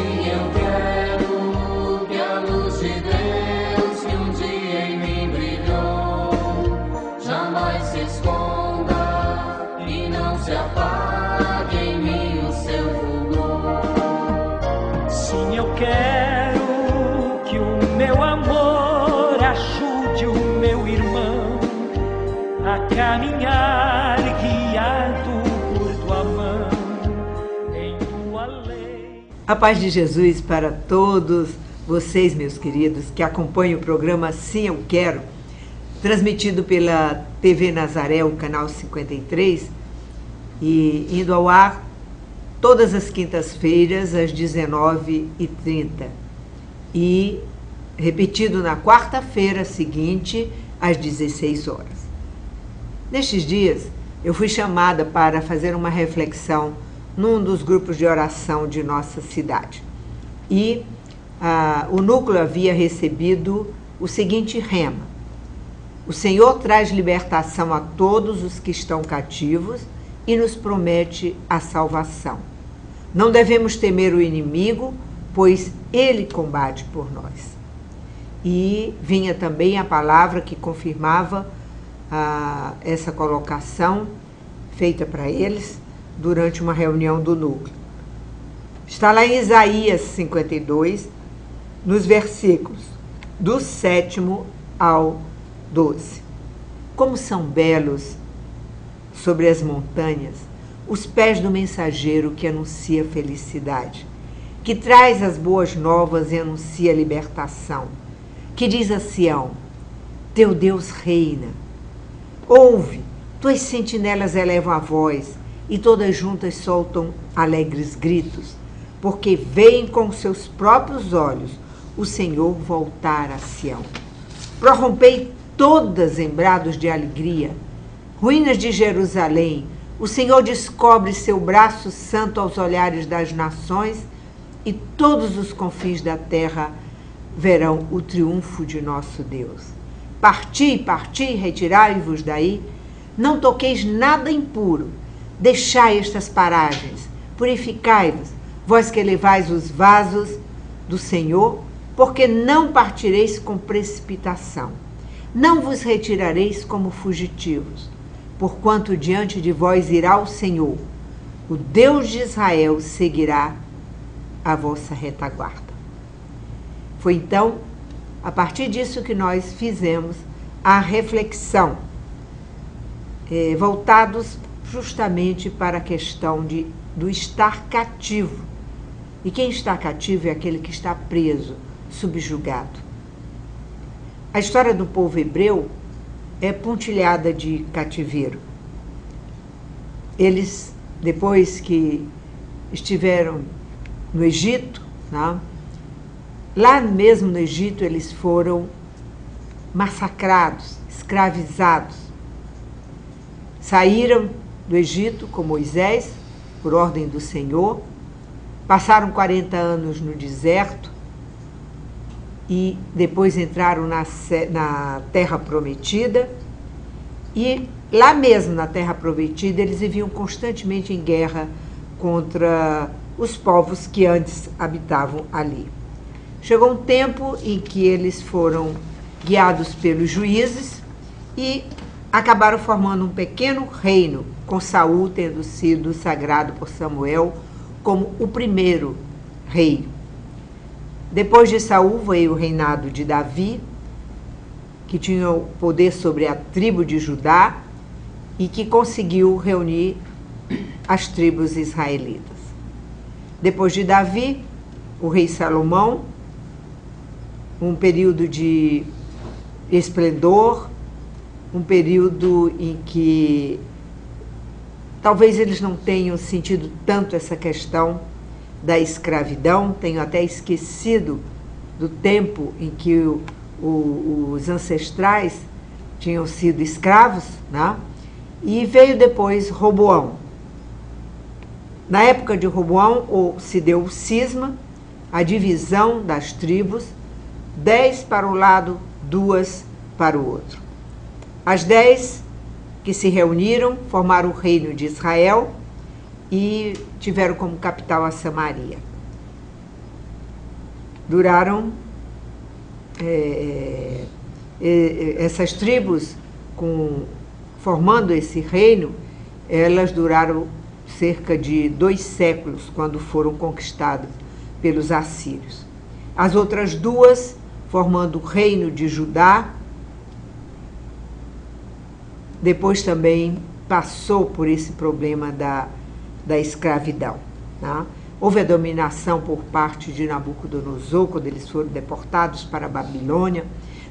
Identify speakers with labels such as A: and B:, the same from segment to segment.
A: Sim, eu quero que a luz de Deus que um dia em mim brilhou jamais se esconda e não se apague em mim o seu fulgor.
B: Sim, eu quero que o meu amor ajude o meu irmão a caminhar guiado por tua mão em tua lei.
C: A paz de Jesus para todos vocês, meus queridos, que acompanham o programa Sim, Eu Quero, transmitido pela TV Nazaré, o canal 53, e indo ao ar todas as quintas-feiras, às 19h30, e repetido na quarta-feira seguinte, às 16 horas. Nestes dias, eu fui chamada para fazer uma reflexão num dos grupos de oração de nossa cidade. E o núcleo havia recebido o seguinte rema: o Senhor traz libertação a todos os que estão cativos e nos promete a salvação. Não devemos temer o inimigo, pois ele combate por nós. E vinha também a palavra que confirmava essa colocação feita para eles durante uma reunião do núcleo. Está lá em Isaías 52, nos versículos do 7º ao 12. Como são belos sobre as montanhas os pés do mensageiro que anuncia felicidade, que traz as boas novas e anuncia libertação, que diz a Sião: teu Deus reina. Ouve, tuas sentinelas elevam a voz, e todas juntas soltam alegres gritos, porque veem com seus próprios olhos o Senhor voltar a Sião. Prorrompei todas em brados de alegria, ruínas de Jerusalém, o Senhor descobre seu braço santo aos olhares das nações, e todos os confins da terra verão o triunfo de nosso Deus. Parti, parti, retirai-vos daí, não toqueis nada impuro, deixai estas paragens, purificai-vos, vós que elevais os vasos do Senhor, porque não partireis com precipitação, não vos retirareis como fugitivos, porquanto diante de vós irá o Senhor, o Deus de Israel seguirá a vossa retaguarda. Foi então, a partir disso, que nós fizemos a reflexão, voltados justamente para a questão do estar cativo. E quem está cativo é aquele que está preso, subjugado. A história do povo hebreu é pontilhada de cativeiro. Eles, depois que estiveram no Egito, né, lá mesmo no Egito, eles foram massacrados, escravizados. Saíram do Egito com Moisés, por ordem do Senhor, passaram 40 anos no deserto e depois entraram na Terra Prometida. E lá mesmo na Terra Prometida, eles viviam constantemente em guerra contra os povos que antes habitavam ali. Chegou um tempo em que eles foram guiados pelos juízes e acabaram formando um pequeno reino, com Saul tendo sido sagrado por Samuel como o primeiro rei. Depois de Saul veio o reinado de Davi, que tinha o poder sobre a tribo de Judá e que conseguiu reunir as tribos israelitas. Depois de Davi, o rei Salomão, um período de esplendor, um período em que talvez eles não tenham sentido tanto essa questão da escravidão, tenham até esquecido do tempo em que os ancestrais tinham sido escravos, né? E veio depois Roboão. Na época de Roboão se deu o cisma, a divisão das tribos, 10 para um lado, 2 para o outro. As 10 que se reuniram formaram o reino de Israel e tiveram como capital a Samaria. duraram, essas tribos, formando esse reino, elas duraram cerca de 2 séculos, quando foram conquistadas pelos assírios. As outras 2, formando o reino de Judá, depois também passou por esse problema da escravidão, tá? Houve a dominação por parte de Nabucodonosor, quando eles foram deportados para a Babilônia.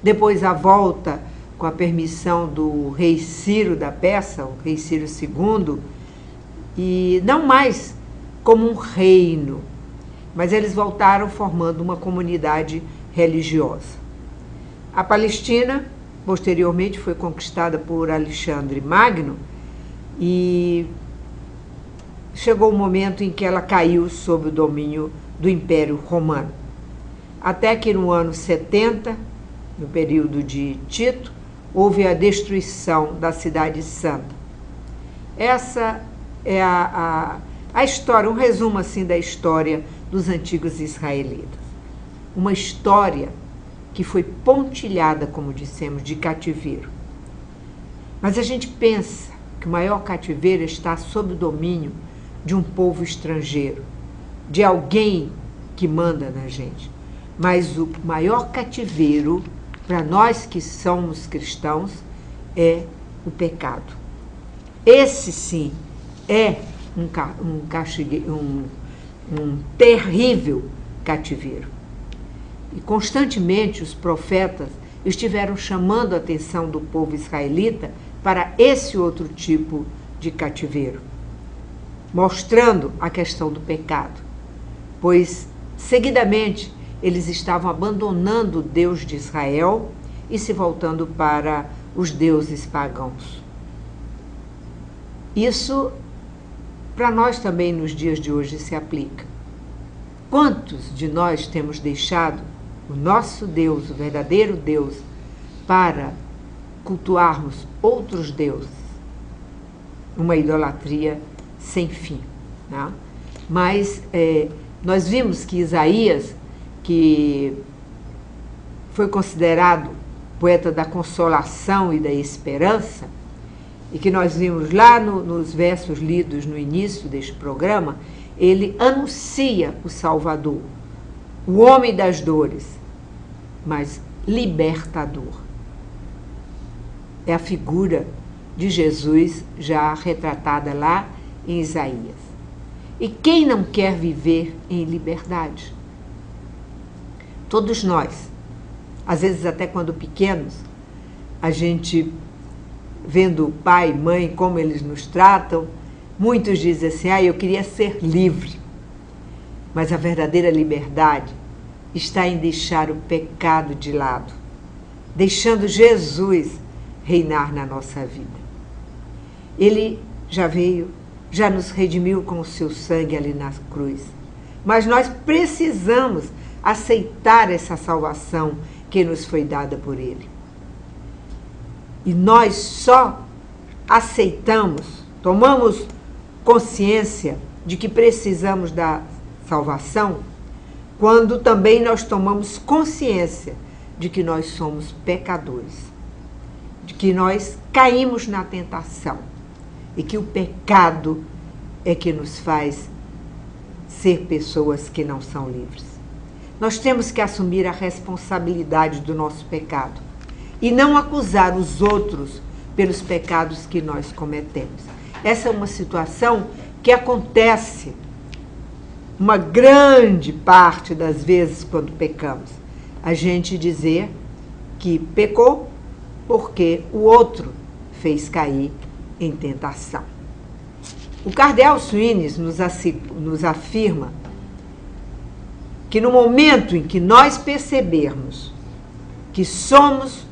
C: Depois a volta com a permissão do rei Ciro da Pérsia, o rei Ciro II, e não mais como um reino, mas eles voltaram formando uma comunidade religiosa. A Palestina, posteriormente, foi conquistada por Alexandre Magno e chegou o momento em que ela caiu sob o domínio do Império Romano. Até que no ano 70, no período de Tito, houve a destruição da Cidade Santa. Essa é a história, um resumo assim da história dos antigos israelitas. Uma história que foi pontilhada, como dissemos, de cativeiro. Mas a gente pensa que o maior cativeiro está sob o domínio de um povo estrangeiro, de alguém que manda na gente. Mas o maior cativeiro, para nós que somos cristãos, é o pecado. Esse sim é um terrível cativeiro. E constantemente os profetas estiveram chamando a atenção do povo israelita para esse outro tipo de cativeiro, mostrando a questão do pecado, pois seguidamente eles estavam abandonando o Deus de Israel e se voltando para os deuses pagãos. Isso para nós também nos dias de hoje se aplica. Quantos de nós temos deixado o nosso Deus, o verdadeiro Deus, para cultuarmos outros deuses? Uma idolatria sem fim, né? Mas nós vimos que Isaías, que foi considerado poeta da consolação e da esperança, e que nós vimos lá nos versos lidos no início deste programa, ele anuncia o Salvador, o homem das dores, mas libertador. É a figura de Jesus já retratada lá em Isaías. E quem não quer viver em liberdade? Todos nós, às vezes até quando pequenos, a gente, vendo o pai e mãe, como eles nos tratam, muitos dizem assim, eu queria ser livre. Mas a verdadeira liberdade está em deixar o pecado de lado, deixando Jesus reinar na nossa vida. Ele já veio, já nos redimiu com o seu sangue ali na cruz. Mas nós precisamos aceitar essa salvação que nos foi dada por ele. E nós só aceitamos, tomamos consciência de que precisamos da salvação quando também nós tomamos consciência de que nós somos pecadores, de que nós caímos na tentação e que o pecado é que nos faz ser pessoas que não são livres. Nós temos que assumir a responsabilidade do nosso pecado e não acusar os outros pelos pecados que nós cometemos. Essa é uma situação que acontece uma grande parte das vezes quando pecamos. A gente dizer que pecou porque o outro fez cair em tentação. O cardeal Suínes nos afirma que no momento em que nós percebermos que somos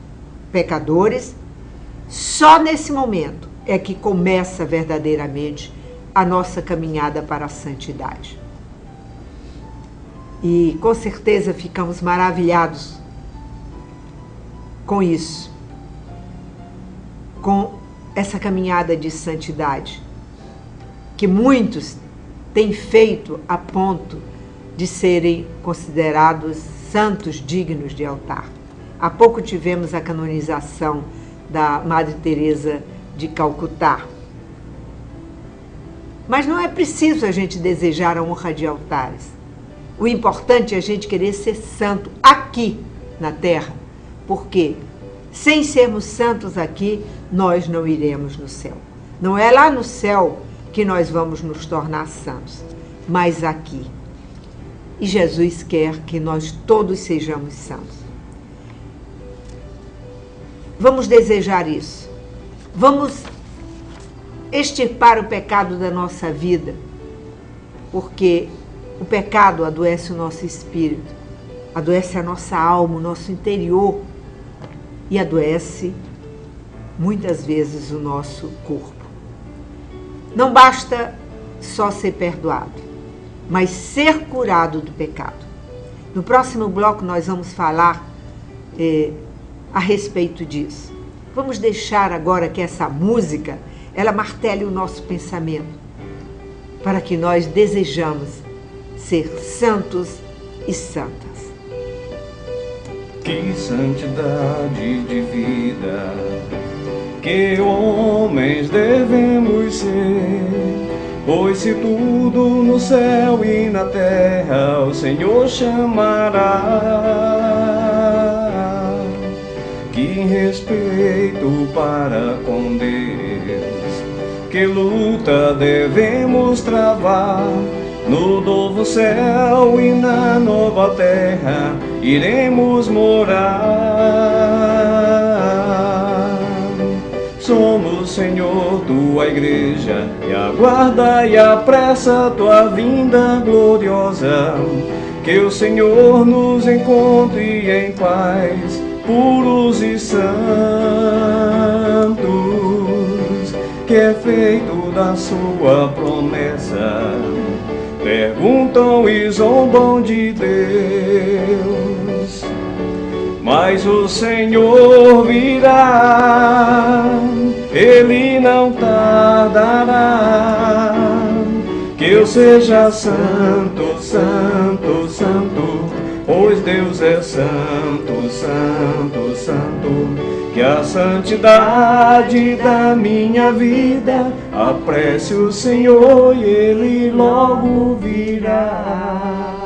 C: pecadores, só nesse momento é que começa verdadeiramente a nossa caminhada para a santidade. E com certeza ficamos maravilhados com isso, com essa caminhada de santidade, que muitos têm feito a ponto de serem considerados santos dignos de altar. Há pouco tivemos a canonização da Madre Teresa de Calcutá. Mas não é preciso a gente desejar a honra de altares. O importante é a gente querer ser santo aqui na Terra, porque sem sermos santos aqui, nós não iremos no céu. Não é lá no céu que nós vamos nos tornar santos, mas aqui. E Jesus quer que nós todos sejamos santos. Vamos desejar isso. Vamos extirpar o pecado da nossa vida, porque o pecado adoece o nosso espírito, adoece a nossa alma, o nosso interior e adoece muitas vezes o nosso corpo. Não basta só ser perdoado, mas ser curado do pecado. No próximo bloco nós vamos falar a respeito disso. Vamos deixar agora que essa música, ela martele o nosso pensamento, para que nós desejamos ser santos e santas.
D: Que santidade de vida, que homens devemos ser, pois se tudo no céu e na terra o Senhor chamará. Que respeito para com Deus, que luta devemos travar, no novo céu e na nova terra iremos morar. Somos, Senhor, tua igreja, e aguarda e apressa tua vinda gloriosa. Que o Senhor nos encontre em paz, puros e santos, que é feito da sua promessa. Perguntam e zombam de Deus, mas o Senhor virá, Ele não tardará. Que eu seja santo, santo, santo, pois Deus é santo, santo, santo. Que a santidade da minha vida apresse o Senhor e Ele logo virá.